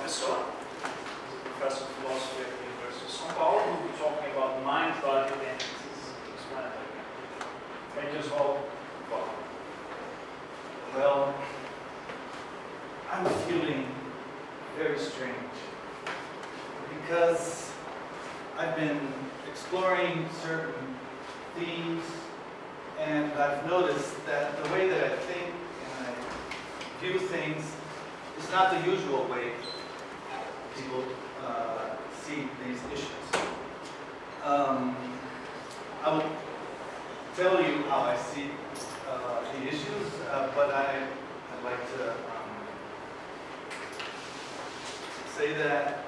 Pessoa, professor of philosophy at the University of São Paulo. We'll be talking about mind-body entities explanatory. Thank you, Osvaldo. Well, I'm feeling very strange because I've been exploring certain themes, and I've noticed that the way that I think and I view things is not the usual way people see these issues. I will tell you how I see the issues, but I'd like to say that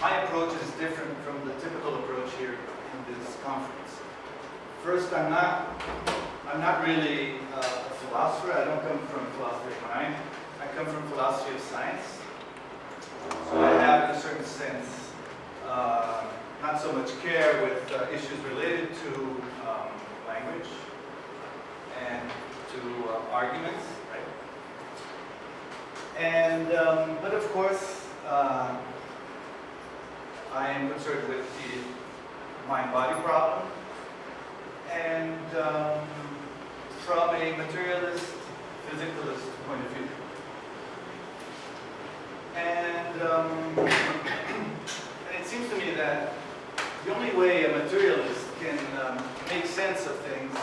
my approach is different from the typical approach here in this conference. First, I'm not really a philosopher. I don't come from philosophy of mind. I come from philosophy of science. So I have, in a certain sense, not so much care with issues related to language and to arguments, right? And but of course, I am concerned with the mind-body problem, and from a materialist, physicalist point of view. And it seems to me that the only way a materialist can make sense of things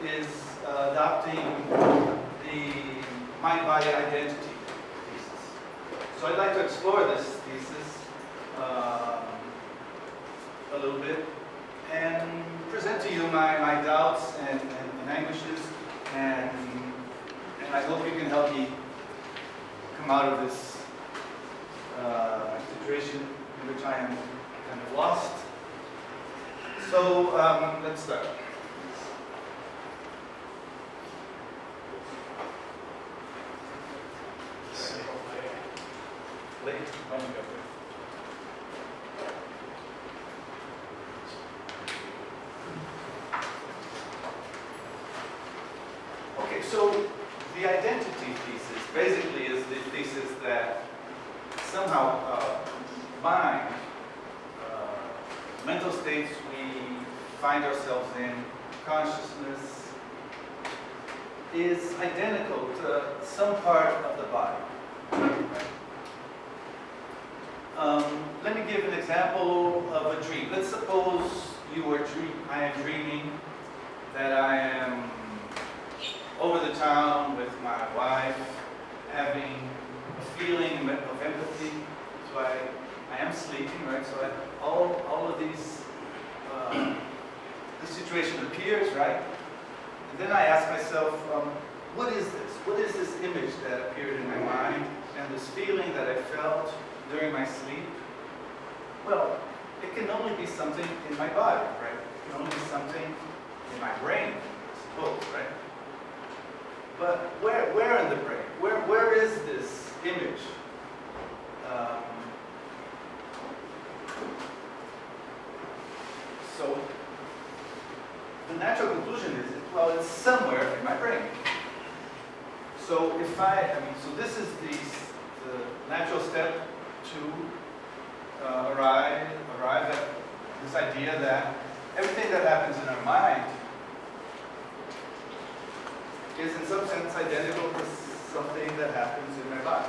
is adopting the mind-body identity thesis. So I'd like to explore this thesis a little bit and present to you my doubts and anguishes, and I hope you can help me come out of this situation in which I am kind of lost. So let's start. Late. Okay, so the identity thesis basically is the thesis that somehow mind, mental states we find ourselves in, consciousness, is identical to some part of the body. Let me give an example of a dream. Let's suppose I am dreaming that I am over the town with my wife, having a feeling of empathy. So I am sleeping, right? So all of these, this situation appears, right? And then I ask myself, what is this? What is this image that appeared in my mind and this feeling that I felt during my sleep? Well, it can only be something in my body, right? It can only be something in my brain, I suppose, right? But where in the brain? Where is this image? So the natural conclusion is, well, it's somewhere in my brain. So so this is the natural step to arrive at this idea that everything that happens in our mind is in some sense identical to something that happens in my body.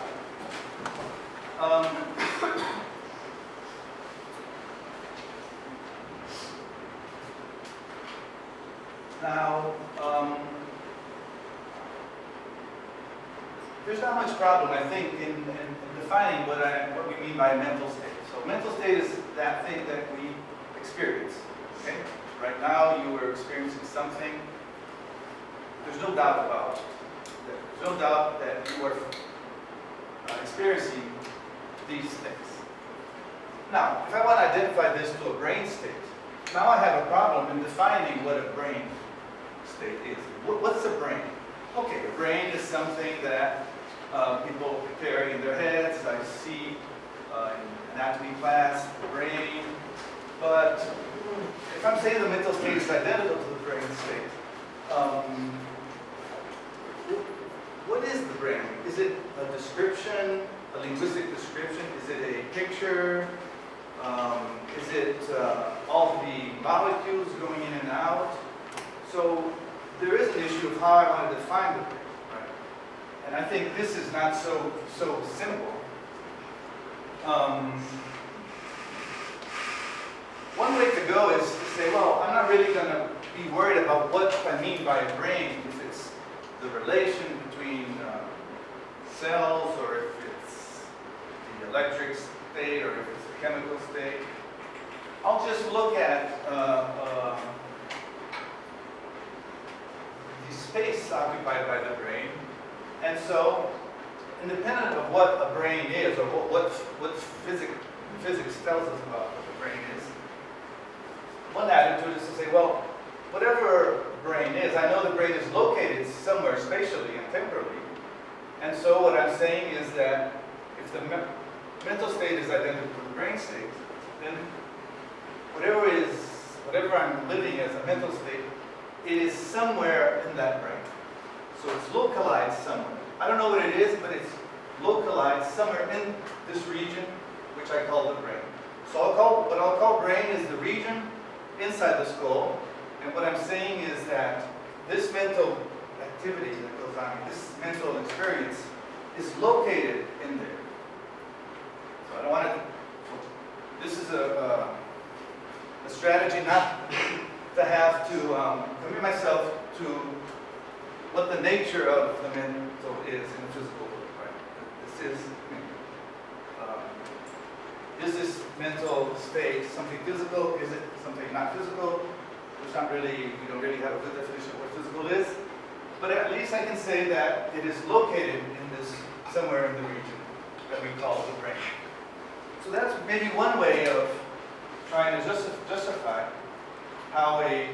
Now, there's not much problem, I think, in defining what we mean by mental state. So mental state is that thing that we experience. Okay? Right now you are experiencing something. There's no doubt about it. There's no doubt that you are experiencing these things. Now, if I want to identify this to a brain state, now I have a problem in defining what a brain state is. What's a brain? Okay, a brain is something that people carry in their heads. I see in anatomy class, the brain. But if I'm saying the mental state is identical to the brain state, what is the brain? Is it a description a linguistic description? Is it a picture? Is it all the molecules going in and out? So there is an issue of how I want to define the brain, right? And I think this is not so simple. One way to go is to say, well, I'm not really going to be worried about what I mean by a brain, if it's the relation between cells, or if it's the electric state, or if it's the chemical state. I'll just look at the space occupied by the brain. And so, independent of what a brain is, or what physics tells us about what the brain is, one attitude is to say, well, whatever brain is, I know the brain is located somewhere spatially and temporally. And so what I'm saying is that if the mental state is identical to the brain state, then whatever I'm living as a mental state, it is somewhere in that brain. So it's localized somewhere. I don't know what it is, but it's localized somewhere in this region, which I call the brain. So what I'll call brain is the region inside the skull. And what I'm saying is that this mental activity that goes on, this mental experience, is located in there. So I don't want to. This is a strategy not to have to commit myself to what the nature of the mental is in the physical world. Right? Is this mental state something physical? Is it something not physical? Which we don't really have a good definition of what physical is. But at least I can say that it is located in this, somewhere in the region that we call the brain. So that's maybe one way of trying to justify how a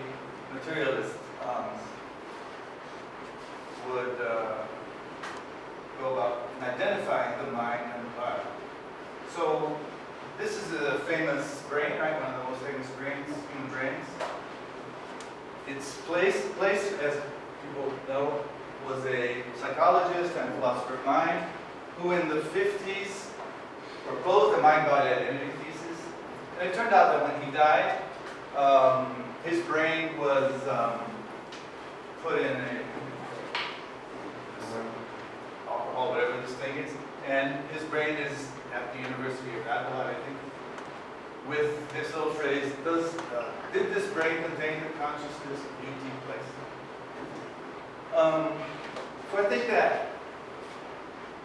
materialist would go about identifying the mind and the body. So this is a famous brain, right? One of the most famous brains, human brains. Its place, as people know, was a psychologist and philosopher of mind who in the 50s proposed a mind-body identity thesis. And it turned out that when he died, his brain was put in alcohol, whatever this thing is, and his brain is at the University of Adelaide, I think, with this little phrase, did this brain contain the consciousness of beauty place? So I think that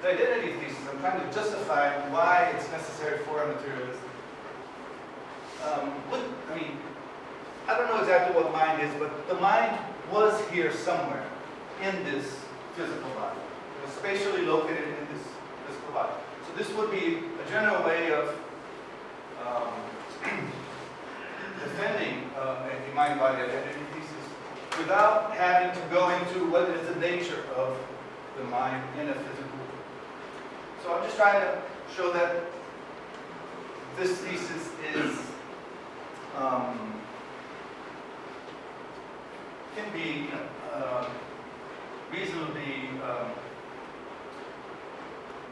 the identity thesis, I'm trying to justify why it's necessary for a materialist. I don't know exactly what mind is, but the mind was here somewhere in this physical body. It was spatially located in this physical body. So this would be a general way of defending a mind-body identity thesis without having to go into what is the nature of the mind in a physical world. So I'm just trying to show that this thesis is can be reasonably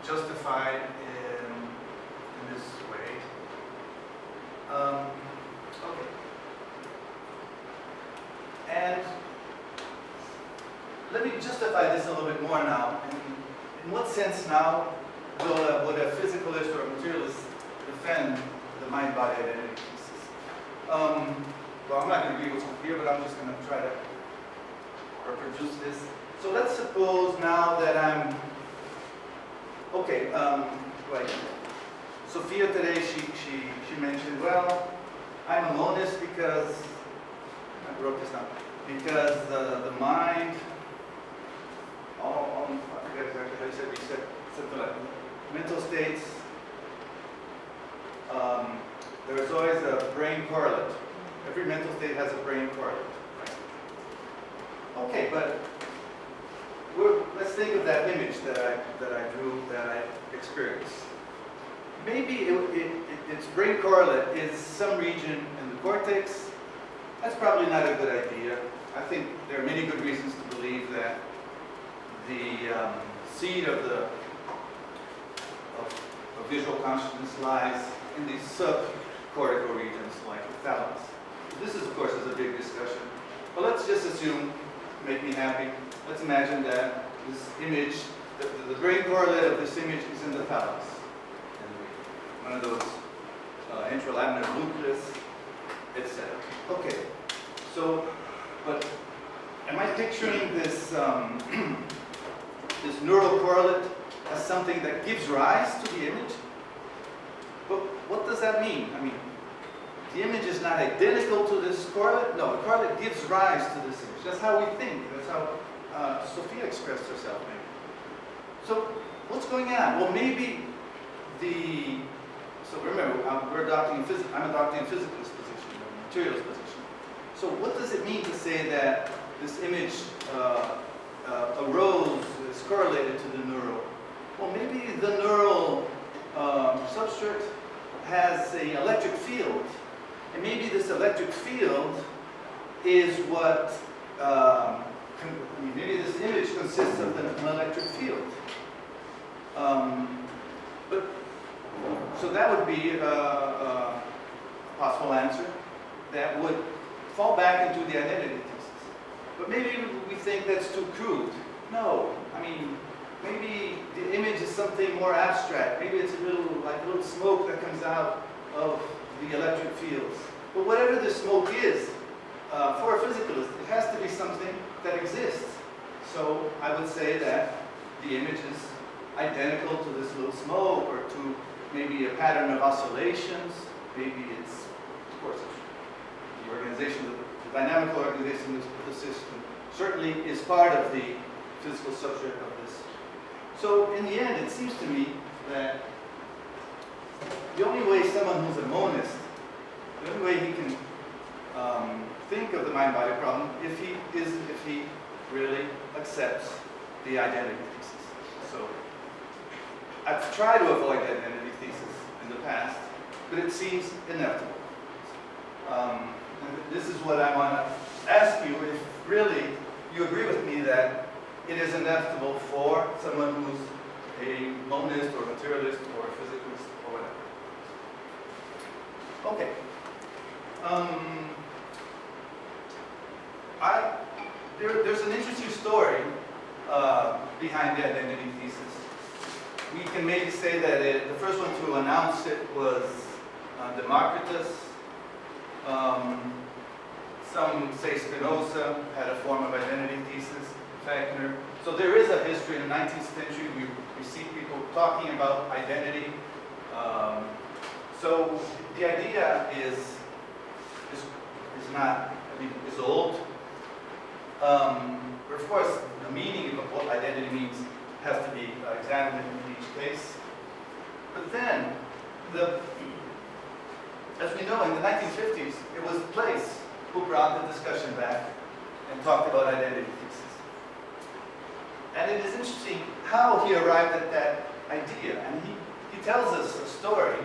justified in this way. Okay. And let me justify this a little bit more now. In what sense now would a physicalist or a materialist defend the mind-body identity thesis? Well, I'm not going to read what's here, but I'm just going to try to reproduce this. So let's suppose now that I'm like Sophia today, she mentioned, well, I'm a monist because I wrote this down. Because the mind, I forget exactly how you said. You said something like mental states. There's always a brain correlate. Every mental state has a brain correlate. Right? Okay, but let's think of that image that I drew, that I experienced. Maybe its brain correlate is some region in the cortex. That's probably not a good idea. I think there are many good reasons to believe that the seed of visual consciousness lies in these subcortical regions like the thalamus. This, of course, is a big discussion. But let's just assume, to make me happy, let's imagine that this image, the brain correlate of this image is in the thalamus. One of those intralaminar nucleus, etc. Okay, so, but am I picturing this, this neural correlate as something that gives rise to the image? But what does that mean? I mean, the image is not identical to this correlate? No, the correlate gives rise to this image. That's how we think. That's how Sophia expressed herself, maybe. So, what's going on? Well, maybe so remember, I'm adopting a physicalist position, a materialist position. So what does it mean to say that this image arose, is correlated to the neural? Well, maybe the neural substrate has an electric field. And maybe this electric field is what, maybe this image consists of an electric field. So that would be a possible answer that would fall back into the identity thesis. But maybe we think that's too crude. No, I mean, maybe the image is something more abstract. Maybe it's a little smoke that comes out of the electric fields. But whatever the smoke is, for a physicalist, it has to be something that exists. So I would say that the image is identical to this little smoke, or to maybe a pattern of oscillations. Maybe it's, of course, the organization, the dynamical organization of the system certainly is part of the physical substrate of this. So in the end, it seems to me that the only way someone who's a monist, the only way he can think of the mind-body problem if he really accepts the identity thesis. So I've tried to avoid that identity thesis in the past, but it seems inevitable. This is what I want to ask you, if really you agree with me that it is inevitable for someone who's a monist or materialist or a physicalist or whatever. Okay. There's an interesting story behind the identity thesis. We can maybe say that the first one to announce it was Democritus. Some say Spinoza had a form of identity thesis, Wagner. So there is a history in the 19th century. We see people talking about identity. So the idea is not, I mean, is old. But of course, the meaning of what identity means has to be examined in each case. But then, as we know, in the 1950s, it was Place who brought the discussion back and talked about identity thesis. And it is interesting how he arrived at that idea. And he tells us a story.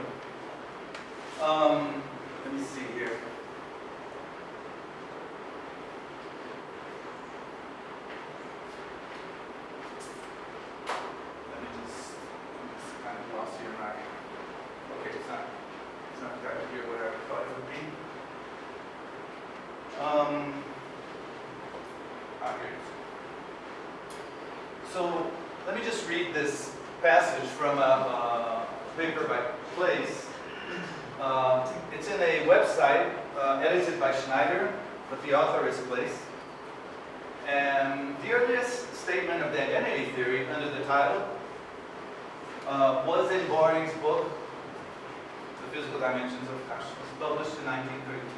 Let me see here. I'm kind of lost here. Okay, it's not quite here what I thought it would be. Here it is. So let me just read this passage from a paper by Place. It's in a website edited by Schneider, but the author is Place. And the earliest statement of the identity theory under the title was in Boring's book, The Physical Dimensions of Consciousness, published in 1932.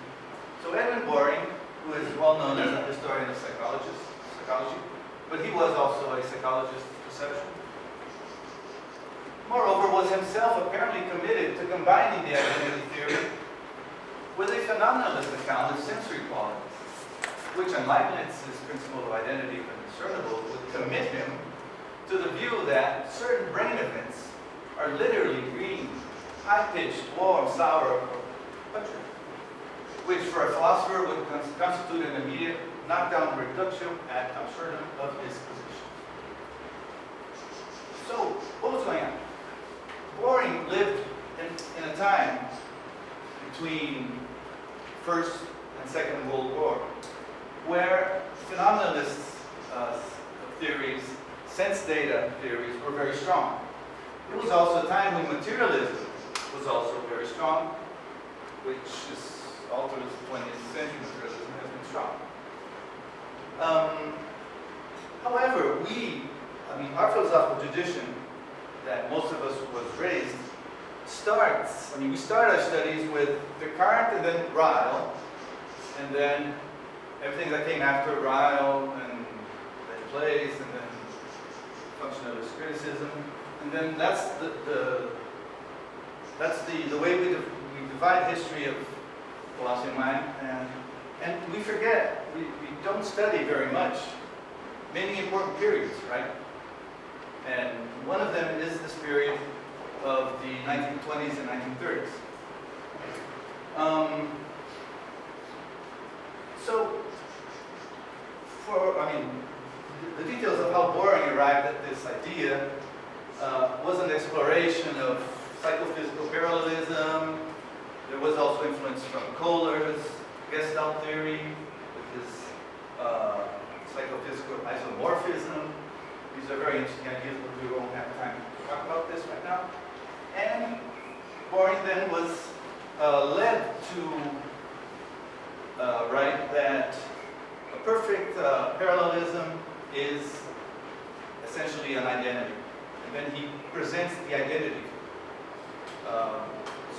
So Edwin Boring, who is well known as a historian of psychology, but he was also a psychologist of perception. Moreover, was himself apparently committed to combining the identity theory with a phenomenalist account of sensory qualities, which, unlike Leibniz's principle of identity for discernible, would commit him to the view that certain brain events are literally green, high-pitched, warm, sour, or pungent, which for a philosopher would constitute an immediate knockdown reduction ad absurdum of his position. So, what was going on? Boring lived between First and Second World War, where phenomenalist theories, sense data theories were very strong. It was also a time when materialism was also very strong, which is all through the 20th century, materialism has been strong. However, our philosophical tradition that most of us was raised we start our studies with Descartes and then Ryle, and then everything that came after Ryle, and then Place, and then functionalist criticism, and then that's the way we divide history of philosophy of mind, and we forget, we don't study very much many important periods, right? And one of them is this period of the 1920s and 1930s. The details of how Boring arrived at this idea was an exploration of psychophysical parallelism. There was also influence from Kohler's Gestalt theory, with his psychophysical isomorphism. These are very interesting ideas, but we won't have time to talk about this right now. And Boring then was led to write that a perfect parallelism is essentially an identity. And then he presents the identity.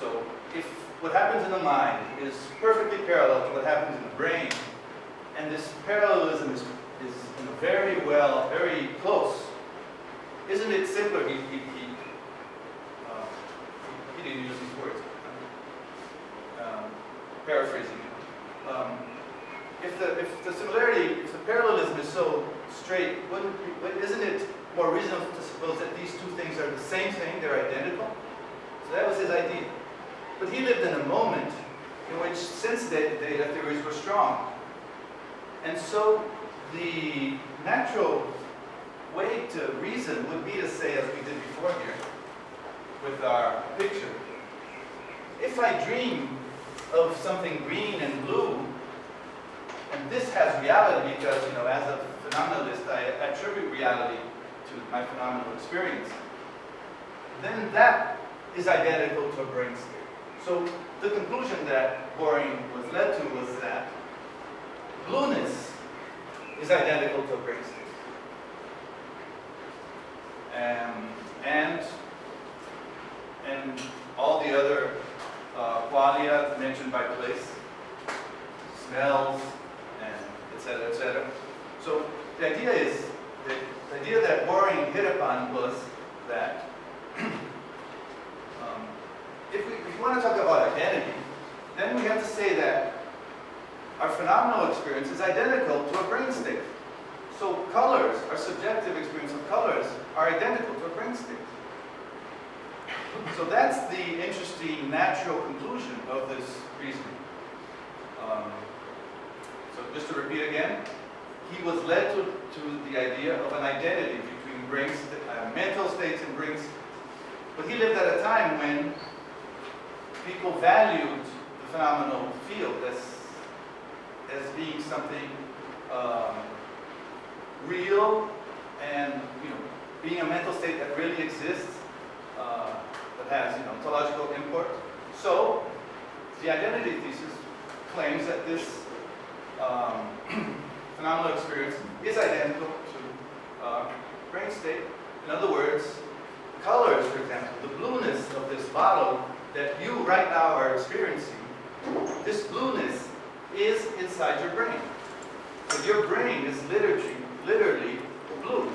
So if what happens in the mind is perfectly parallel to what happens in the brain, and this parallelism is very close, isn't it simpler? He didn't use these words. Paraphrasing. If the similarity, if the parallelism is so straight, isn't it more reasonable to suppose that these two things are the same thing, they're identical? So that was his idea. But he lived in a moment in which sense data theories were strong. And so the natural way to reason would be to say, as we did before here, with our picture, if I dream of something green and blue, and this has reality because, as a phenomenalist, I attribute reality to my phenomenal experience, then that is identical to a brain state. So the conclusion that Boring was led to was that blueness is identical to a brain state. And all the other qualia mentioned by Place, smells, and etc., etc. So the idea is, the idea that Boring hit upon was that if we want to talk about identity, then we have to say that our phenomenal experience is identical to a brain state. So colors, our subjective experience of colors, are identical to a brain state. So that's the interesting natural conclusion of this reasoning. So just to repeat again, he was led to the idea of an identity between mental states and brain states. But he lived at a time when people valued the phenomenal field as being something real, and being a mental state that really exists, that has ontological import. So the identity thesis claims that this phenomenal experience is identical to brain state. In other words, colors, for example, the blueness of this bottle that you right now are experiencing, this blueness is inside your brain. But your brain is literally blue.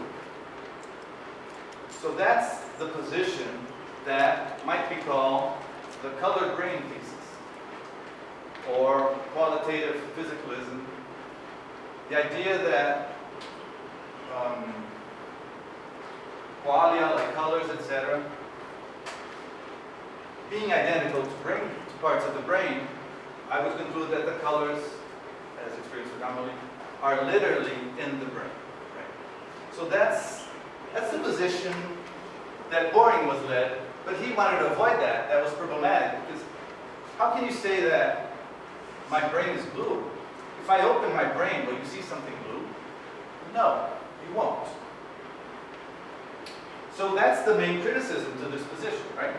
So that's the position that might be called the colored brain thesis, or qualitative physicalism. The idea that qualia, like colors, etc., being identical to parts of the brain, I would conclude that the colors, as experienced anomaly, are literally in the brain. Right? So that's the position that Boring was led, but he wanted to avoid that. That was problematic because how can you say that my brain is blue? If I open my brain, will you see something blue? No, you won't. So that's the main criticism to this position, right?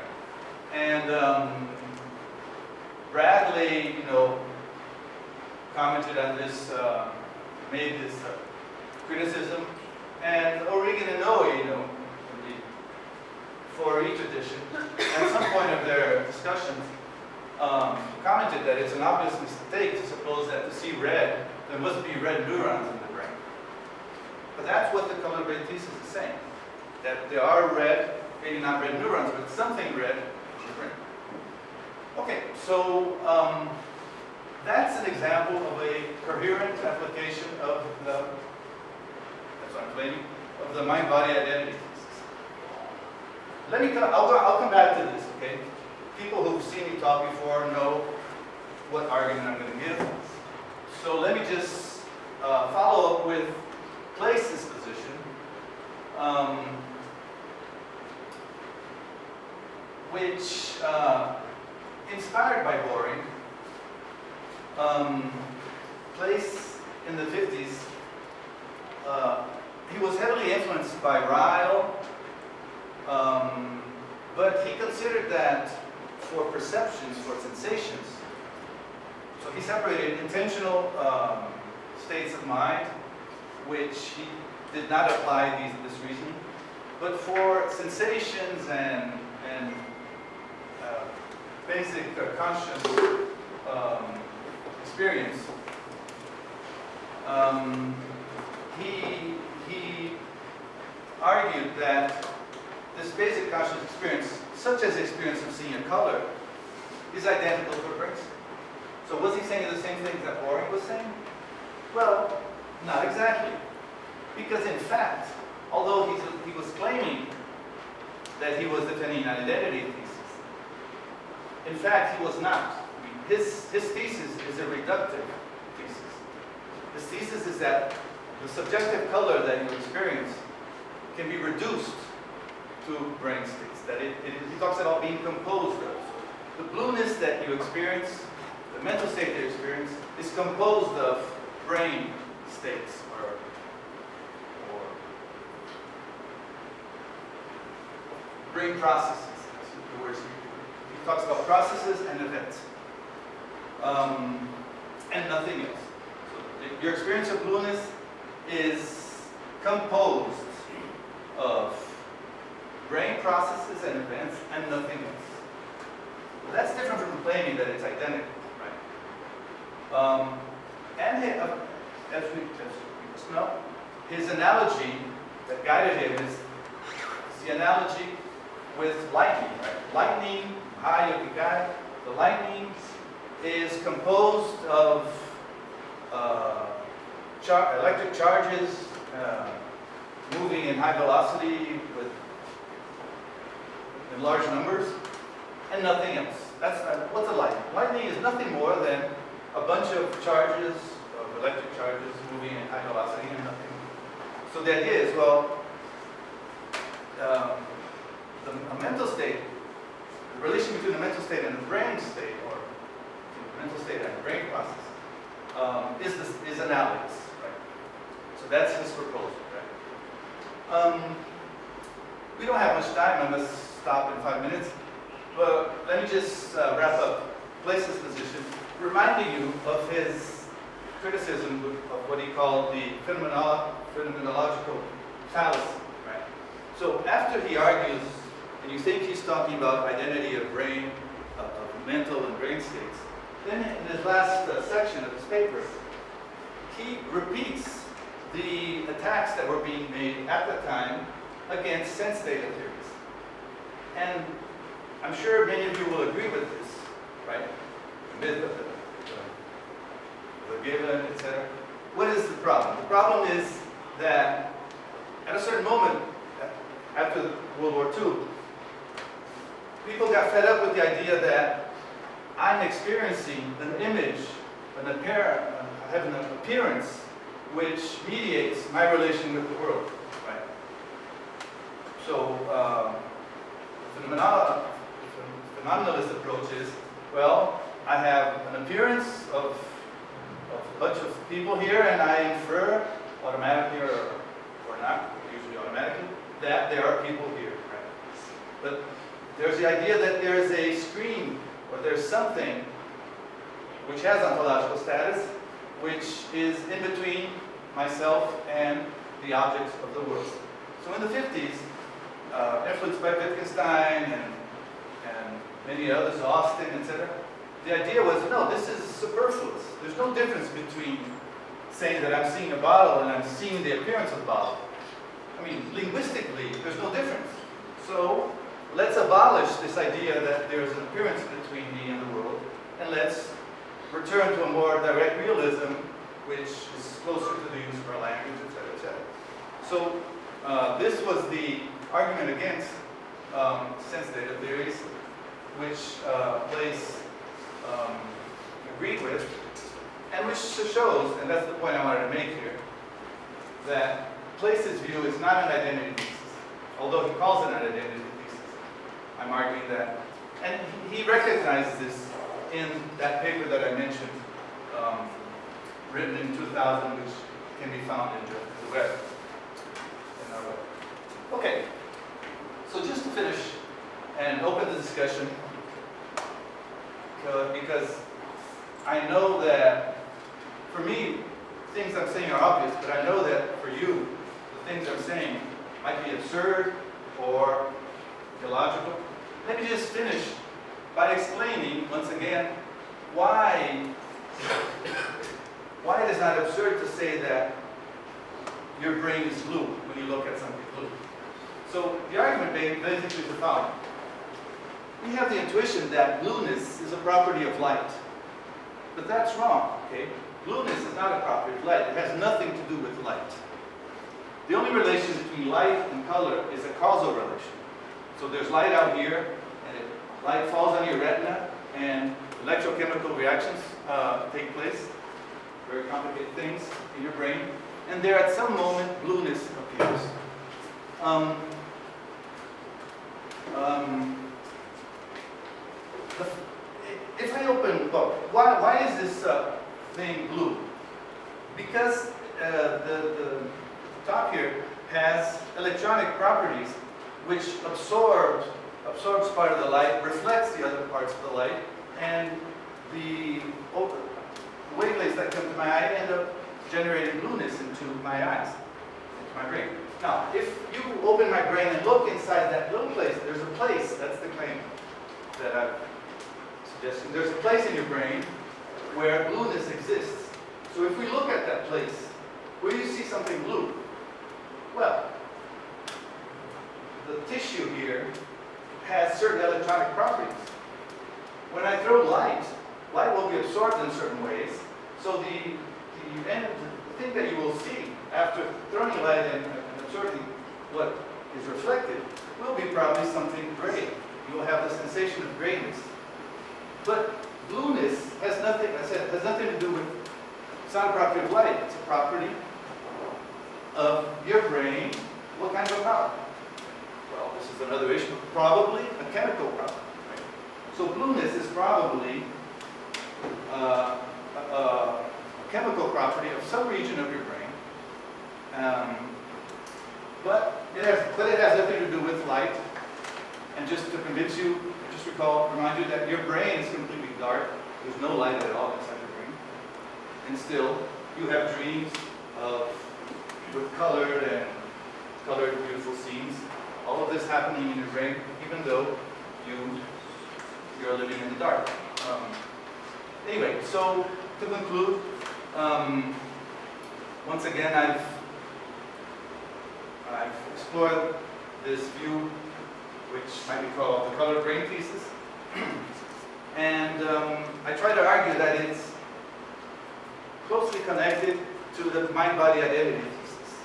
And Bradley, commented on this, made this criticism, and O'Regan and Noe, in the 4E tradition, at some point of their discussions, commented that it's an obvious mistake to suppose that to see red, there must be red neurons in the brain. But that's what the color-brain thesis is saying, that there are red, maybe not red neurons, but something red in the brain. Okay, so that's an example of a coherent application of the, that's what I'm claiming, of the mind-body identity thesis. I'll come back to this, okay? People who've seen me talk before know what argument I'm going to give. So let me just follow up with Place's position. Which, inspired by Boring, Place in the 50s, he was heavily influenced by Ryle, but he considered that for perceptions, for sensations, so he separated intentional states of mind, which he did not apply this reasoning, but for sensations and basic conscious experience, he argued that this basic conscious experience, such as the experience of seeing a color, is identical for brain state. So was he saying the same things that Boring was saying? Well, not exactly. Because in fact, although he was claiming that he was defending an identity thesis, in fact, he was not. His thesis is a reductive thesis. His thesis is that the subjective color that you experience can be reduced to brain states. That he talks about being composed of. The blueness that you experience, the mental state that you experience, is composed of brain states or brain processes. That's the words he talks about processes and events, and nothing else. So your experience of blueness is composed of brain processes and events and nothing else. Well, that's different from claiming that it's identical, right? As we just know, his analogy that guided him is the analogy with lightning, right? Lightning, the lightning is composed of electric charges moving in high velocity in large numbers, and nothing else. What's a lightning? Lightning is nothing more than a bunch of charges, of electric charges moving in high velocity and nothing. So the idea is, well, a mental state, the relation between the mental state and the brain state, or the mental state and the brain process, is analogous, right? So that's his proposal, right? We don't have much time. I must stop in 5 minutes. But let me just wrap up Place's position, reminding you of his criticism of what he called the phenomenological fallacy, right? So after he argues, and you think he's talking about identity of brain, of mental and brain states, then in his last section of his paper, he repeats the attacks that were being made at the time against sense data theories. And I'm sure many of you will agree with this, right? The myth of the given, etc. What is the problem? The problem is that at a certain moment, after World War II, people got fed up with the idea that I'm experiencing an image, I have an appearance which mediates my relation with the world, right? So the phenomenalist approach is, well, I have an appearance of a bunch of people here, and I infer automatically or not, usually automatically, that there are people here. Right? But there's the idea that there's a screen, or there's something which has ontological status, which is in between myself and the objects of the world. So in the 50s, influenced by Wittgenstein and many others, Austin, etc., the idea was, no, this is superfluous. There's no difference between saying that I'm seeing a bottle and I'm seeing the appearance of the bottle. I mean, linguistically, there's no difference. So let's abolish this idea that there's an appearance between me and the world, and let's return to a more direct realism, which is closer to the use of our language, etc., etc. So this was the argument against sense data theories, which Place agreed with, and which shows, and that's the point I wanted to make here, that Place's view is not an identity thesis, although he calls it an identity thesis. I'm arguing that. And he recognizes this in that paper that I mentioned, written in 2000, which can be found in the web. In our web. Okay, so just to finish and open the discussion, because I know that for me, things I'm saying are obvious, but I know that for you, the things I'm saying might be absurd or illogical. Let me just finish by explaining, once again, why it is not absurd to say that your brain is blue when you look at something blue. So the argument basically is the following. We have the intuition that blueness is a property of light. But that's wrong, okay? Blueness is not a property of light. It has nothing to do with light. The only relation between light and color is a causal relation. So there's light out here, and light falls on your retina, and electrochemical reactions take place, very complicated things in your brain, and there at some moment blueness appears. If I open, well, why is this thing blue? Because the top here has electronic properties which absorbs part of the light, reflects the other parts of the light, and the wavelengths that come to my eye end up generating blueness into my eyes, into my brain. Now, if you open my brain and look inside that little place, there's a place, that's the claim that I'm suggesting. There's a place in your brain where blueness exists. So if we look at that place, where do you see something blue? Well, the tissue here has certain electronic properties. When I throw light will be absorbed in certain ways. So the thing that you will see after throwing light and absorbing what is reflected will be probably something gray. You will have the sensation of grayness. But blueness has nothing, I said, has nothing to do with, it's not a property of light, it's a property of your brain. What kind of a power? Well, this is another issue. Probably a chemical property. Right? So blueness is probably a chemical property of some region of your brain. But it has nothing to do with light. And just to convince you, just remind you that your brain is completely dark. There's no light at all inside your brain. And still, you have dreams with colored beautiful scenes. All of this happening in your brain, even though you're living in the dark. Anyway, so to conclude, once again, I've explored this view, which might be called the colored brain thesis, and I try to argue that it's closely connected to the mind-body identity thesis.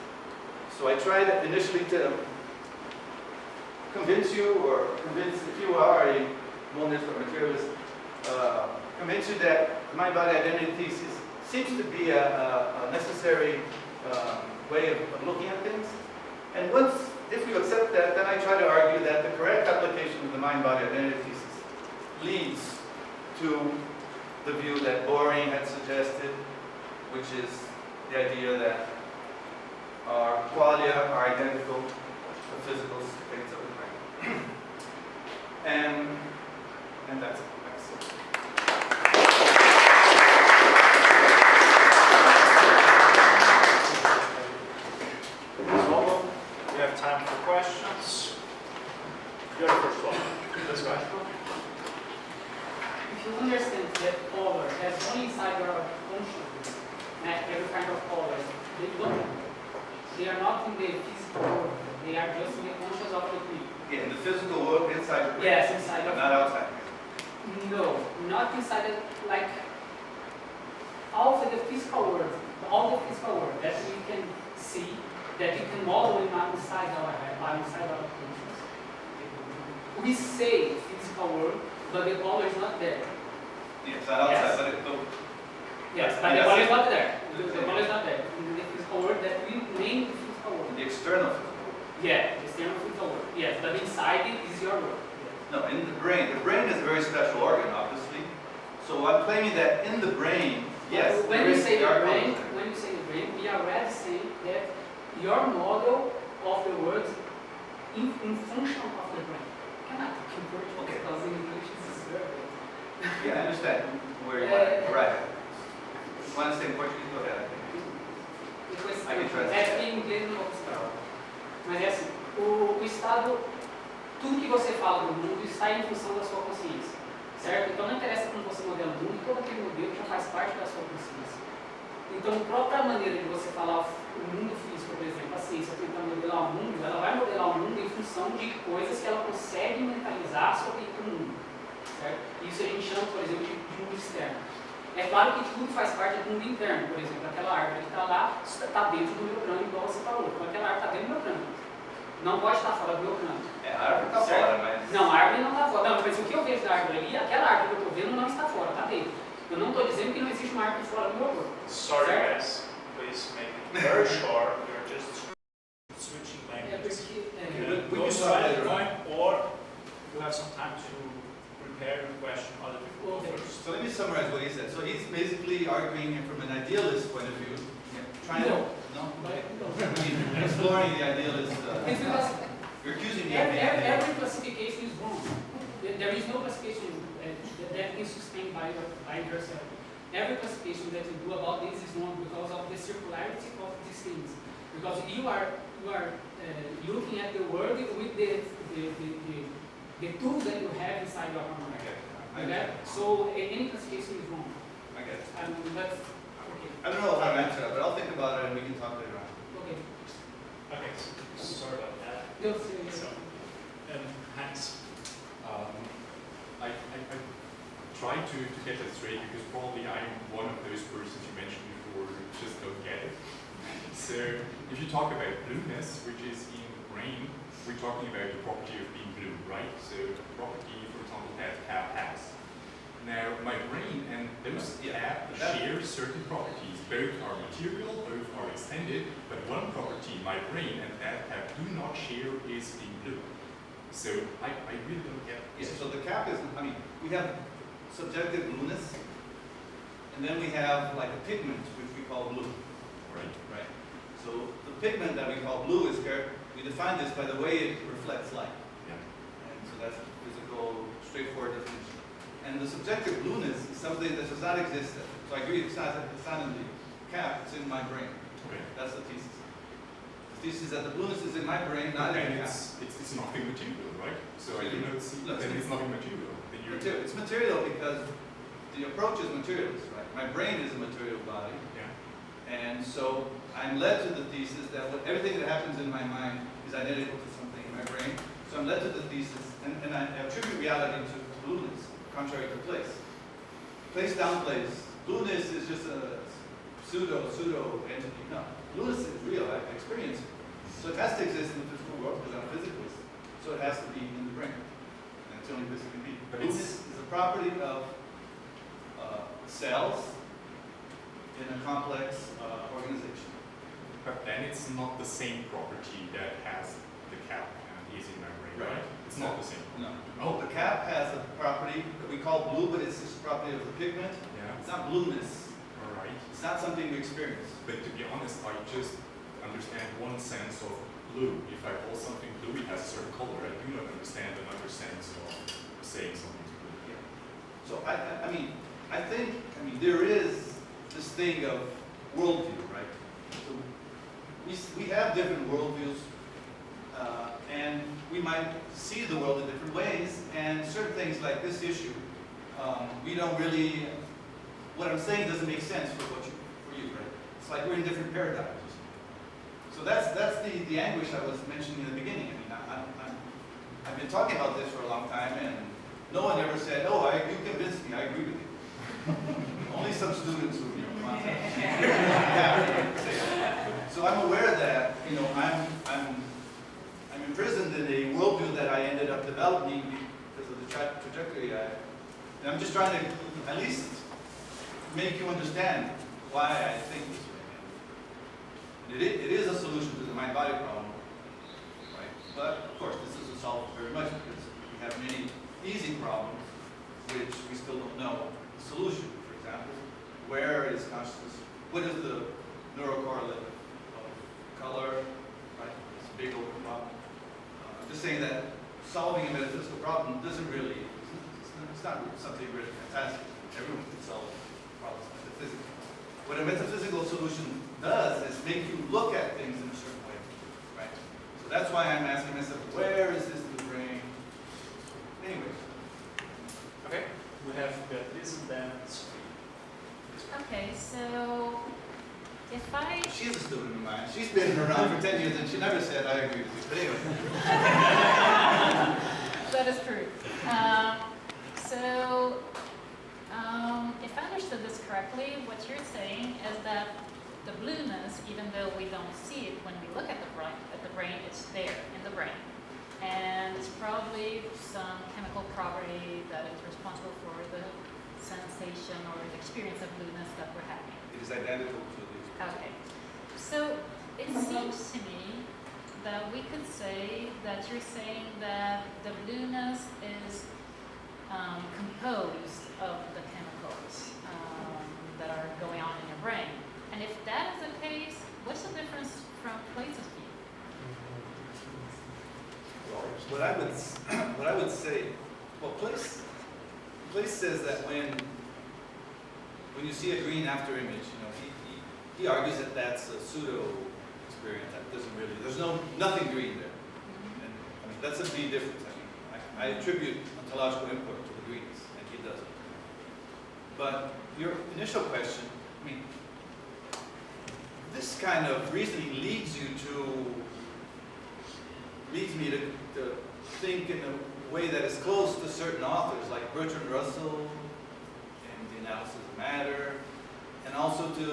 So I tried initially to convince you, or convince, if you are a monist or materialist, convince you that the mind-body identity thesis seems to be a necessary way of looking at things. And if you accept that, then I try to argue that the correct application of the mind-body identity thesis leads to the view that Boring had suggested, which is the idea that our qualia are identical to physical states of the brain. And that's it. Osvaldo, we have time for questions. You're the first one. Let's go. If you understand that color has one inside your consciousness, every kind of color, they are not in the physical world, they are just in the conscious of the people. Yeah, in the physical world, inside your brain. Yes, inside But of not outside. No, not inside it, like also the physical world, all the physical world that we can see, that we can model inside our head, inside our consciousness. We say physical world, but the color is not there. Yes, not outside, Yes. but it, Yes, but the color is not there. The color is not there. In the physical world that we name the physical world. the external physical world. Yeah, the external physical world. Yes, but inside it is your world. No, in the brain. The brain is a very special organ, obviously. So I'm claiming that in the brain, yes. When there you is- say there the are brain, colors there. when you say the brain, we are already saying that your model of the world in function of the brain. Cannot convert Okay. because in English this is very good. Yeah, I understand where you want to right. You want to say in Portuguese? Go ahead. Depois, I can translate. é que em inglês não vou mostrar. Mas é assim, o estado, tudo que você fala do mundo está em função da sua consciência, certo? Então não interessa como você modela o mundo, todo aquele modelo já faz parte da sua consciência. Então a própria maneira de você falar o mundo físico, por exemplo, a ciência tentando modelar o mundo, ela vai modelar o mundo em função de coisas que ela consegue mentalizar sobre o mundo, certo? Isso a gente chama, por exemplo, de mundo externo. É claro que tudo faz parte do mundo interno, por exemplo, aquela árvore que está lá, está dentro do meu crânio, igual você falou, então aquela árvore está dentro do meu crânio. Não pode estar fora do meu crânio. É, a árvore está Certo? fora, mas... Não, a árvore não está fora. Não, mas o que eu vejo da árvore ali, aquela árvore que eu estou vendo não está fora, está dentro. Eu não estou dizendo que não existe uma árvore fora do meu corpo. Sorry, Certo? guys. Please make it very short. We're just switching É languages. porque... We Go can straight start to the later point, or you have some time to prepare your question. Other people go Okay. first. So let me summarize what he said. So he's basically arguing from an idealist point of view, trying No. to... No? But, no. Exploring the idealist... It's because you're accusing me of being every classification is wrong. There is no classification that can sustain by yourself. Every classification that you do about this is wrong because of the circularity of these things. Because you are looking at the world with the tools that you have inside your mind. Okay? So any classification is wrong. I get it. But okay. I don't know how to answer that, but I'll think about it and we can talk later on. Okay. Okay, sorry about that. No, seriously. So, Hans. I try to get that straight because probably I'm one of those persons you mentioned before who just don't get it. So if you talk about blueness, which is in the brain, we're talking about the property of being blue, right? So the property, for example, that cat has. Now my brain and those cat share certain properties. Both are material, both are extended, but one property my brain and that cat do not share is being blue. So I really don't get it. Yeah, so the cap is, I mean, we have subjective blueness, and then we have like a pigment, which we call blue. Right. Right. So the pigment that we call blue is, we define this by the way it reflects light. Yeah. And so that's a physical, straightforward definition. And the subjective blueness is something that does not exist. So I agree, it's not in the cap, it's in my brain. Okay. That's the thesis. The thesis is that the blueness is in my brain, not in And the cap. it's nothing material, right? So I do not see No, that it's nothing material. Then you're It's material because the approach is materialist, right? My brain is a material body. yeah. And so I'm led to the thesis that everything that happens in my mind is identical to something in my brain. So I'm led to the thesis, and I attribute reality to blueness, contrary to place. Place downplays. Blueness is just a pseudo entity. No, blueness is real. I experience it. So it has to exist in the physical world because I'm a physicalist. So it has to be in the brain. And it's the only place it can be. But Blueness is a property of cells in a complex organization. But then it's not the same property that has the cap and is in my brain, right? It's not the same. No. Oh, The cap has a property that we call blue, but it's just a property of the pigment. Yeah. It's not blueness. All right. It's not something we experience. But to be honest, I just understand one sense of blue. If I call something blue, it has a certain color. I do not understand another sense of saying something's blue. So I mean, there is this thing of worldview, right? So we have different worldviews, and we might see the world in different ways, and certain things like this issue, we don't really, what I'm saying doesn't make sense for you, right? It's like we're in different paradigms. So that's the anguish I was mentioning in the beginning. I mean, I've been talking about this for a long time, and no one ever said, "Oh, you convinced me. I agree with you." Only some students who, come on. So I'm aware that, I'm imprisoned in a worldview that I ended up developing because of the trajectory and I'm just trying to at least make you understand why I think this way. It is a solution to the mind-body problem, right? But of course, this doesn't solve it very much because we have many easy problems which we still don't know the solution. For example, where is consciousness? What is the neurocorrelate of color? Right? It's a big open problem. I'm just saying that solving a metaphysical problem doesn't really, it's not something really fantastic. Everyone can solve problems metaphysically. What a metaphysical solution does is make you look at things in a certain way, right? So that's why I'm asking myself, where is this in the brain? Anyway. Okay, we have Beatriz and then Sophie. Okay, so if I She's a student of mine. She's been around for 10 years and she never said, I agree with you. But anyway. that is true. If I understood this correctly, what you're saying is that the blueness, even though we don't see it when we look at the brain, it's there in the brain. And it's probably some chemical property that is responsible for the sensation or the experience of blueness that we're having. It is identical to the experience. Okay. So it seems to me that we could say that you're saying that the blueness is composed of the chemicals that are going on in your brain. And if that is the case, what's the difference from Plato's view? What I would say, well, Place says that when you see a green after image, he argues that that's a pseudo experience. That doesn't really, there's nothing green there. And I mean, that's a big difference. I attribute ontological import to the greenness, and he doesn't. But your initial question, I mean, this kind of reasoning leads me to think in a way that is close to certain authors like Bertrand Russell and the analysis of matter, and also to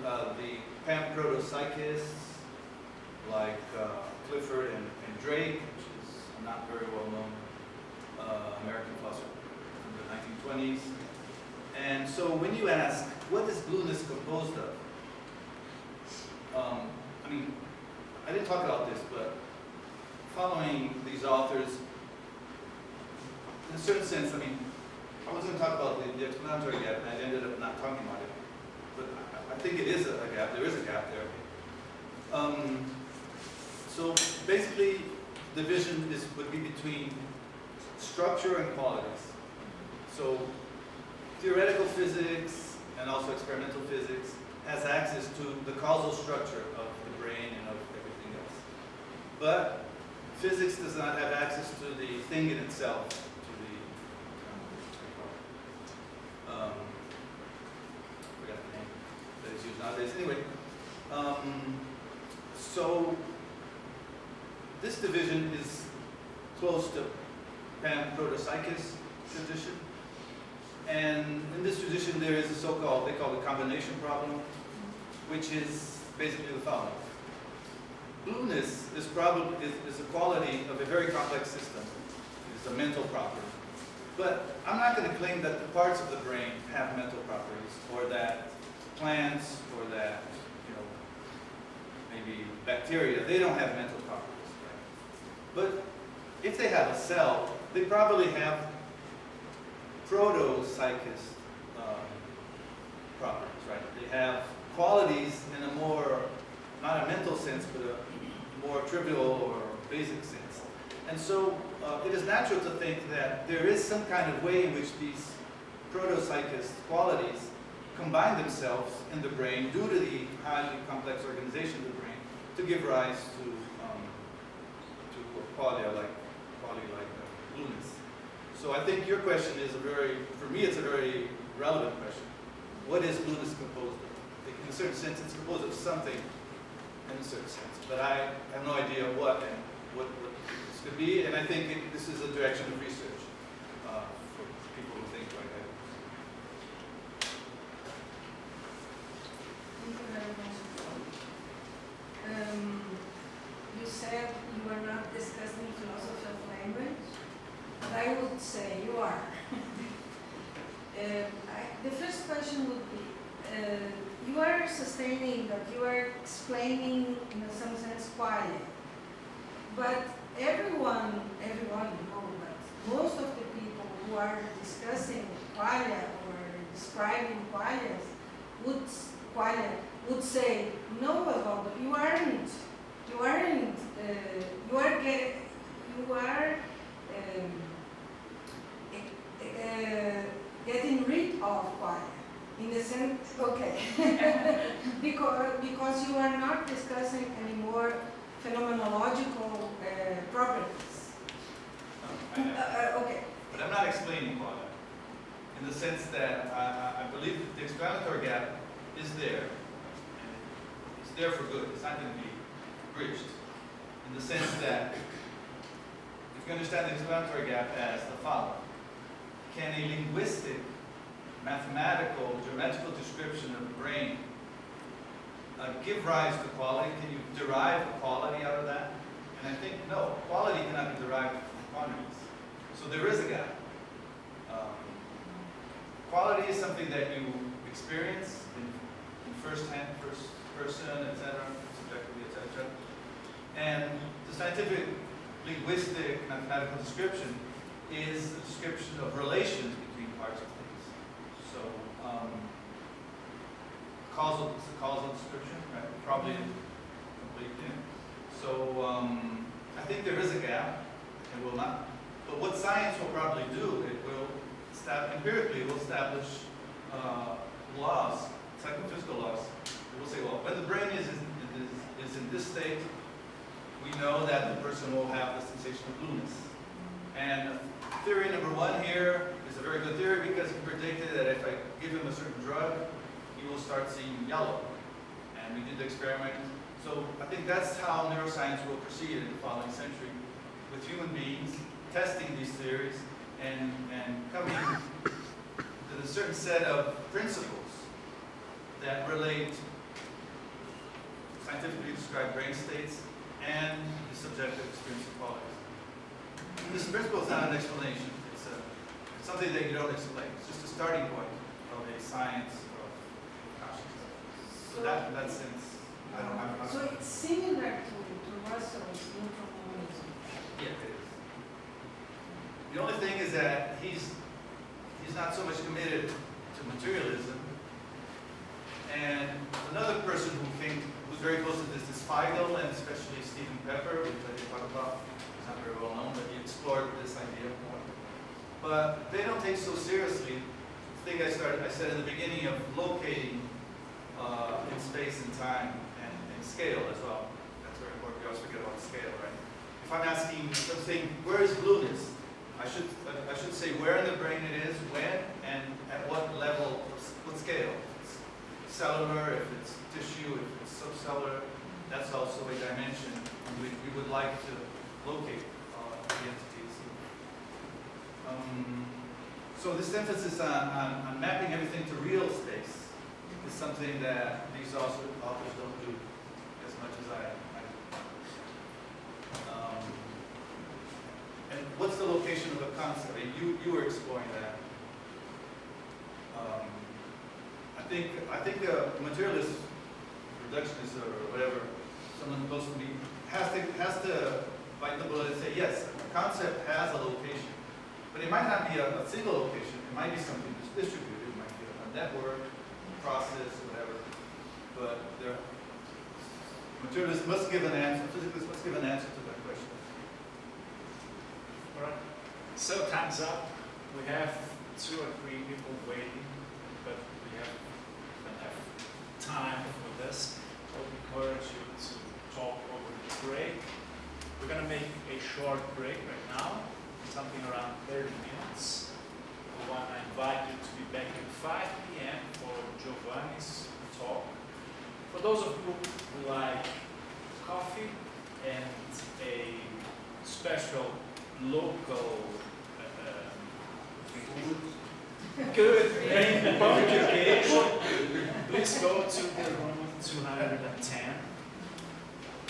the pan-proto-psychists like Clifford and Drake, which is not very well known American philosopher from the 1920s. And so when you ask, what is blueness composed of? I mean, I didn't talk about this, but following these authors, in a certain sense, I mean, I was going to talk about the explanatory gap, and I ended up not talking about it. But I think it is a gap. There is a gap there. So basically, the division would be between structure and qualities. So theoretical physics and also experimental physics has access to the causal structure of the brain and of everything else. But physics does not have access to the thing in itself, to the, forgot the name that is used nowadays. Anyway, so this division is close to pan-proto-psychist tradition. And in this tradition there is a so-called, they call it combination problem, which is basically the following. Blueness is a quality of a very complex system. It is a mental property. But I'm not going to claim that the parts of the brain have mental properties, or that plants, or that, maybe bacteria, they don't have mental properties. Right? But if they have a cell, they probably have proto-psychist properties, right? They have qualities in a more, not a mental sense, but a more trivial or basic sense. And so it is natural to think that there is some kind of way in which these proto-psychist qualities combine themselves in the brain due to the highly complex organization of the brain to give rise to a quality like blueness. So I think your question is for me, it's a very relevant question. What is blueness composed of? In a certain sense, it's composed of something in a certain sense, but I have no idea what this could be, and I think this is a direction of research for people who think like that. Thank you very much. You said you were not discussing philosophy of language, but I would say you are. The first question would be, you are sustaining that you are explaining, in some sense, qualia. But everyone, no, but most of the people who are discussing qualia or describing qualias would say, no, Osvaldo, you are getting rid of qualia. In the sense, okay, because you are not discussing anymore phenomenological properties. Okay. But I'm not explaining qualia in the sense that I believe that the explanatory gap is there. And it's there for good. It's not going to be bridged. In the sense that if you understand the explanatory gap as the following, can a linguistic, mathematical, geometrical description of the brain give rise to quality? Can you derive a quality out of that? And I think, no, quality cannot be derived from quantities. So there is a gap. Quality is something that you experience in first person, etc., subjectively, etc. And the scientific, linguistic, mathematical description is a description of relations between parts of things. So, it's a causal description, right? Probably complete thing. So, I think there is a gap, and will not. But what science will probably do, it will empirically will establish laws, psychophysical laws. It will say, well, when the brain is in this state, we know that the person will have the sensation of blueness. And theory number one here is a very good theory because he predicted that if I give him a certain drug, he will start seeing yellow. And we did the experiment. So I think that's how neuroscience will proceed in the following century with human beings, testing these theories and coming to a certain set of principles that relate scientifically described brain states and the subjective experience of qualities. This principle is not an explanation. It's something that you don't explain. It's just a starting point of a science of consciousness. So that, in that sense, I don't have. So it's similar to Russell's neutral monism. Yeah, it is. The only thing is that he's not so much committed to materialism. And another person who's very close to this is Feigl, and especially Stephen Pepper, which I didn't talk about. He's not very well known, but he explored this idea more. But they don't take so seriously the thing I said in the beginning of locating in space and time and scale as well. That's very important. We always forget about scale, right? If I'm asking something, where is blueness? I should say where in the brain it is, when, and at what level, what scale. If it's cellular, if it's tissue, if it's subcellular, that's also a dimension we would like to locate the entities. So this emphasis on mapping everything to real space is something that these authors don't do as much as I do. And what's the location of a concept? I mean, you were exploring that. I think a materialist, reductionist, or whatever, someone close to me, has to bite the bullet and say, yes, a concept has a location. But it might not be a single location, it might be something that's distributed, it might be a network, process, whatever. But the materialist must give an answer, physicist must give an answer to that question. All right. So time's up. We have 2 or 3 people waiting, but we don't have time for this. I would encourage you to talk over the break. We're going to make a short break right now, something around 30 minutes. We want to invite you to be back at 5 p.m. for Giovanni's talk. For those of you who like coffee and a special local good education, please go to the room 210,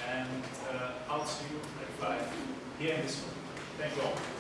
and I'll see you at 5 here in this room. Thank you all.